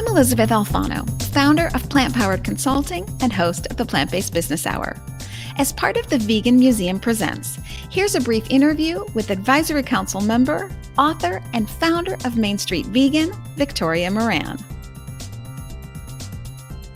I'm Elysabeth Alfano, founder of Plant-Powered Consulting and host of the Plant-Based Business Hour. As part of the Vegan Museum Presents, here's a brief interview with Advisory Council member, author, and founder of Main Street Vegan, Victoria Moran.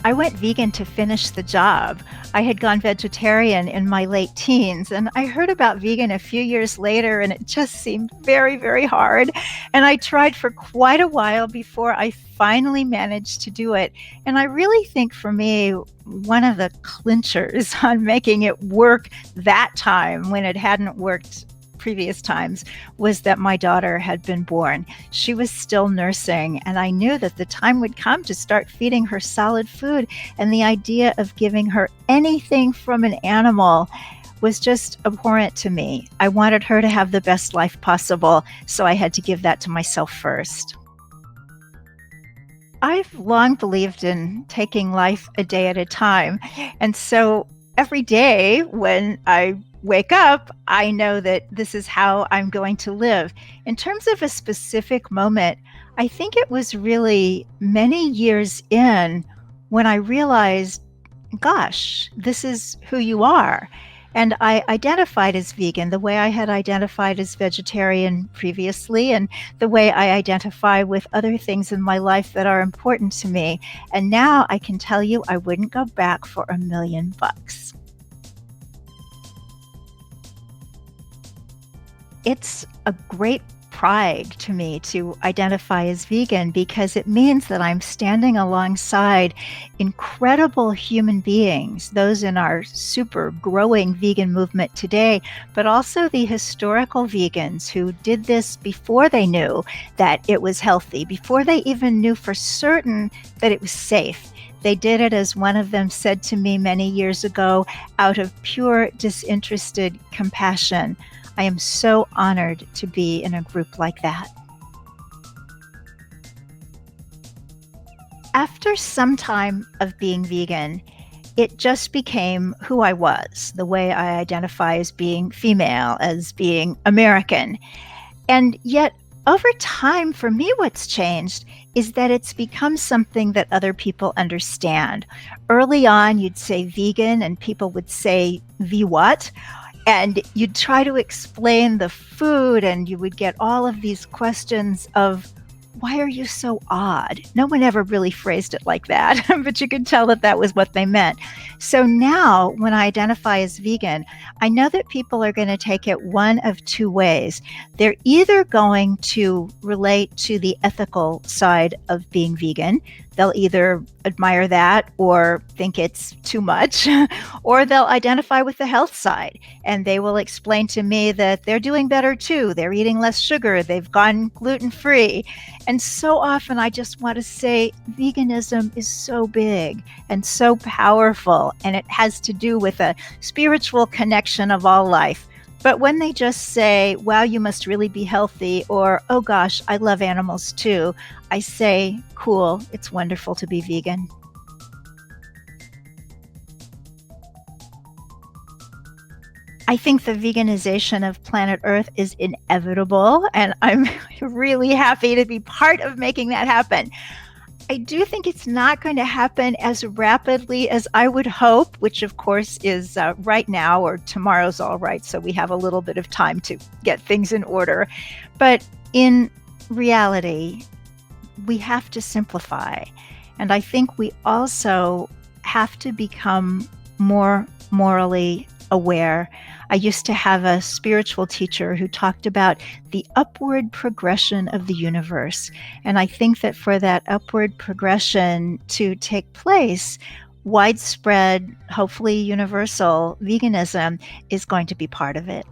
I went vegan to finish the job. I had gone vegetarian in my late teens, and I heard about vegan a few years later, and it just seemed very, very hard. And I tried for quite a while before I finally managed to do it. And I really think for me, one of the clinchers on making it work that time when it hadn't worked previous times was that my daughter had been born. She was still nursing, and I knew that the time would come to start feeding her solid food, and the idea of giving her anything from an animal was just abhorrent to me. I wanted her to have the best life possible, so I had to give that to myself first. I've long believed in taking life a day at a time, and so every day when I wake up, I know that this is how I'm going to live. In terms of a specific moment, I think it was really many years in when I realized, gosh, this is who you are. And I identified as vegan the way I had identified as vegetarian previously, and the way I identify with other things in my life that are important to me. And now I can tell you I wouldn't go back for $1 million. It's a great pride to me to identify as vegan because it means that I'm standing alongside incredible human beings, those in our super growing vegan movement today, but also the historical vegans who did this before they knew that it was healthy, before they even knew for certain that it was safe. They did it, as one of them said to me many years ago, out of pure disinterested compassion. I am so honored to be in a group like that. After some time of being vegan, it just became who I was, the way I identify as being female, as being American. And yet, over time, for me, what's changed is that it's become something that other people understand. Early on, you'd say vegan, and people would say, "The what?" And you'd try to explain the food, and you would get all of these questions of, why are you so odd? No one ever really phrased it like that, but you could tell that that was what they meant. So now when I identify as vegan, I know that people are going to take it one of two ways. They're either going to relate to the ethical side of being vegan. They'll either admire that or think it's too much, or they'll identify with the health side, and they will explain to me that they're doing better too. They're eating less sugar. They've gone gluten-free. And so often I just want to say veganism is so big and so powerful, and it has to do with a spiritual connection of all life. But when they just say, wow, you must really be healthy, or, oh gosh, I love animals too, I say, cool, it's wonderful to be vegan. I think the veganization of planet Earth is inevitable, and I'm really happy to be part of making that happen. I do think it's not going to happen as rapidly as I would hope, which of course is right now, or tomorrow's all right, so we have a little bit of time to get things in order. But in reality, we have to simplify. And I think we also have to become more morally aware. I used to have a spiritual teacher who talked about the upward progression of the universe. And I think that for that upward progression to take place, widespread, hopefully universal veganism is going to be part of it.